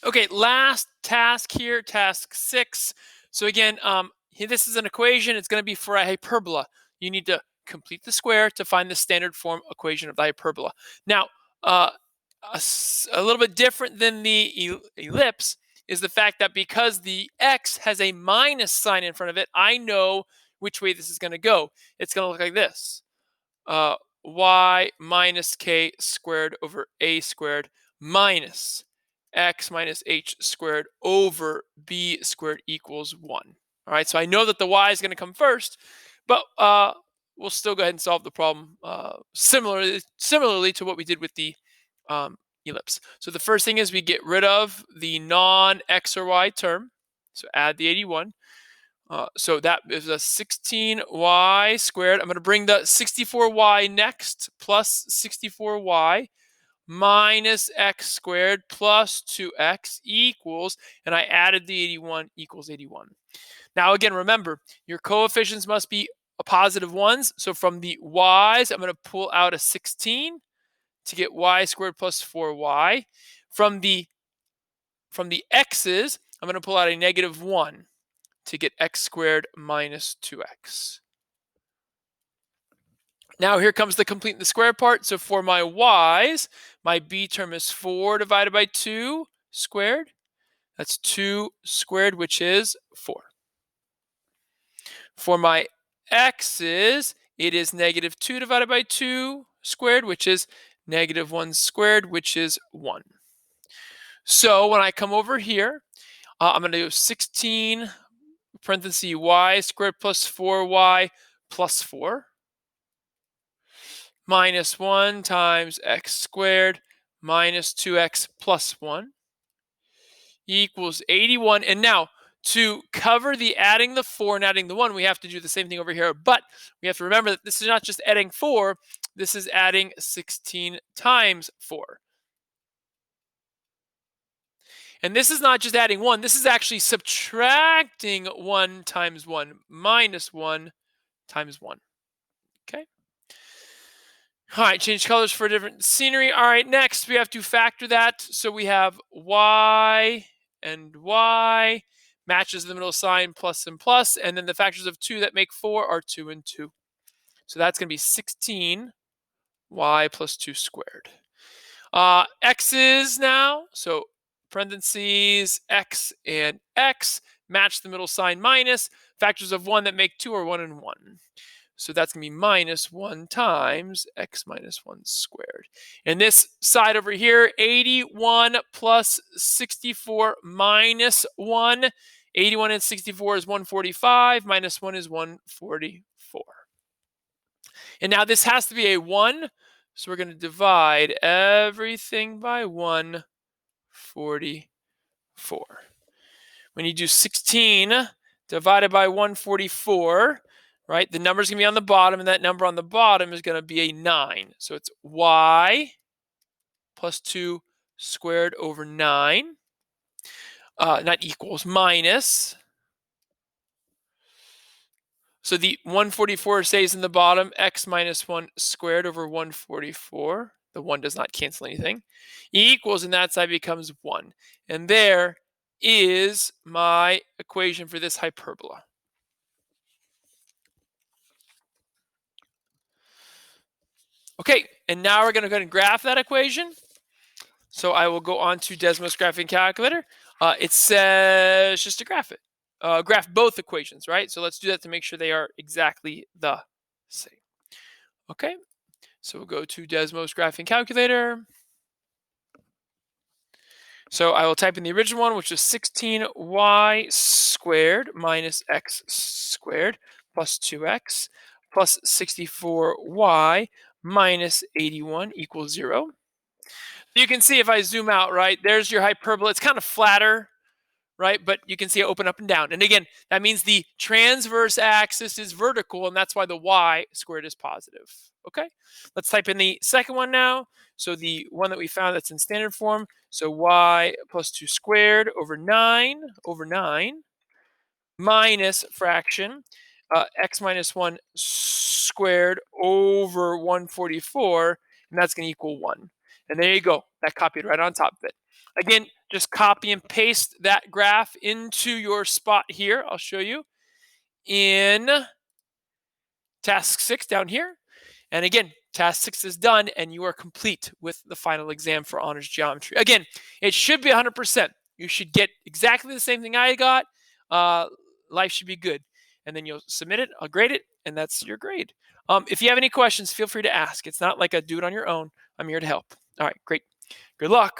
Okay, last task here, task 6. So again, this is an equation. It's going to be for a hyperbola. You need to complete the square to find the standard form equation of the hyperbola. Now, a little bit different than the ellipse is the fact that because the x has a minus sign in front of it, I know which way this is going to go. It's going to look like this. Y minus k squared over a squared minus x minus h squared over b squared equals 1. All right, so I know that the y is going to come first, but we'll still go ahead and solve the problem similarly to what we did with the ellipse. So the first thing is we get rid of the non-x or y term, so add the 81. So that is a 16y squared. I'm going to bring the 64y next, plus 64y minus x squared plus 2x equals, and I added the 81 equals 81. Now again, remember, your coefficients must be positive ones. So from the y's, I'm going to pull out a 16 to get y squared plus 4y. From the x's, I'm going to pull out a negative 1 to get x squared minus 2x. Now here comes the complete the square part. So for my y's, my b term is 4 divided by 2 squared. That's 2 squared, which is 4. For my x's, it is negative 2 divided by 2 squared, which is negative 1 squared, which is 1. So when I come over here, I'm going to do 16 parenthesis y squared plus 4y plus 4 minus 1 times x squared minus 2x plus 1 equals 81. And now to cover the adding the 4 and adding the 1, we have to do the same thing over here. But we have to remember that this is not just adding 4, this is adding 16 times 4. And this is not just adding 1, this is actually subtracting 1 times 1 minus 1 times 1. Okay. All right, change colors for different scenery. All right, next we have to factor that. So we have y and y matches the middle sign plus and plus, and then the factors of 2 that make 4 are 2 and 2. So that's going to be 16 y plus 2 squared. X's now, so parentheses x and x match the middle sign minus. Factors of 1 that make 2 are 1 and 1. So that's going to be minus 1 times x minus 1 squared. And this side over here, 81 plus 64 minus 1. 81 and 64 is 145. Minus 1 is 144. And now this has to be a 1. So we're going to divide everything by 144. When you do 16 divided by 144, right, the number's going to be on the bottom, and that number on the bottom is going to be a 9. So it's y plus 2 squared over 9, not equals, minus. So the 144 stays in the bottom, x minus 1 squared over 144. The 1 does not cancel anything. Equals, and that side becomes 1. And there is my equation for this hyperbola. Okay, and now we're going to go ahead and graph that equation. So I will go on to Desmos graphing calculator. It says just to graph it. Graph both equations, right? So let's do that to make sure they are exactly the same. Okay, so we'll go to Desmos graphing calculator. So I will type in the original one, which is 16y squared minus x squared plus 2x plus 64y minus 81 equals 0. You can see if I zoom out, right, there's your hyperbola. It's kind of flatter, right? But you can see it open up and down. And again, that means the transverse axis is vertical, and that's why the y squared is positive. Okay, let's type in the second one now. So the one that we found that's in standard form. So y plus 2 squared over 9 minus fraction x minus 1 squared over 144, and that's going to equal 1. And there you go. That copied right on top of it. Again, just copy and paste that graph into your spot here. I'll show you in task 6 down here. And again, task 6 is done and you are complete with the final exam for honors geometry. Again, it should be 100%. You should get exactly the same thing I got. Life should be good. And then you'll submit it, I'll grade it, and that's your grade. If you have any questions, feel free to ask. It's not like a do it on your own. I'm here to help. All right, great. Good luck.